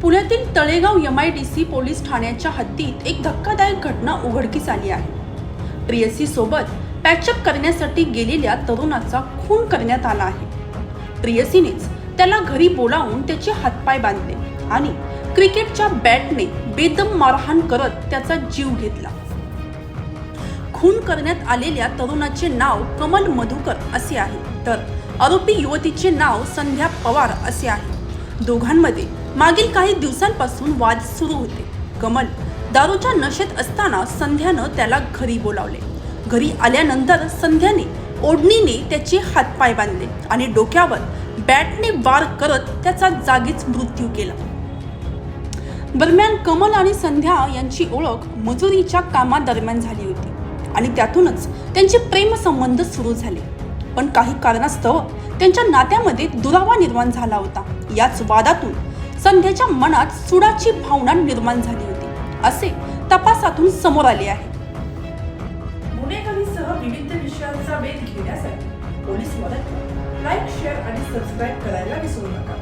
पुण्यातील Talegaon MIDC police ठाण्याच्या हद्दीत एक धक्कादायक घटना उघडकीस आली आहे। प्रियसी सोबत पॅचअप करण्यासाठी गेलेल्या तरुणाचा खून करण्यात आला आहे। प्रियसीनेच त्याला घरी बोलावून त्याचे हातपाय बांधले आणि क्रिकेटच्या बॅटने बेदम मारहाण करत त्याचा जीव घेतला। खून करण्यात आलेल्या तरुणाचे नाव कमल मधुकर असे आहे, तर आरोपी युवतीचे नाव संध्या पवार असे आहे। दोघांमध्ये मागील काही दिवसांपासून वाद सुरू होते। कमल दारूच्या नशेत असताना संध्यानं त्याला घरी बोलावले। घरी आल्यानंतर संध्याने ओढणीने त्याचे हातपाय बांधले आणि डोक्यावर बॅटने वार करत त्याचा जागीच मृत्यू केला। दरम्यान कमल आणि संध्या यांची ओळख मजुरीच्या कामादरम्यान झाली होती आणि त्यातूनच त्यांचे प्रेमसंबंध सुरू झाले। पण काही कारणास्तव त्यांच्या नात्यामध्ये दुरावा निर्माण झाला होता। याच वादातून संध्याच्या मनात सुडाची भावना निर्माण झाली होती, असे तपासातून समोर आले आहे। गुन्हेगारीसह विविध विषयांचा वेध घेण्यासाठी पोलीस मदत लाईक, शेअर आणि सबस्क्राईब करायला विसरू नका।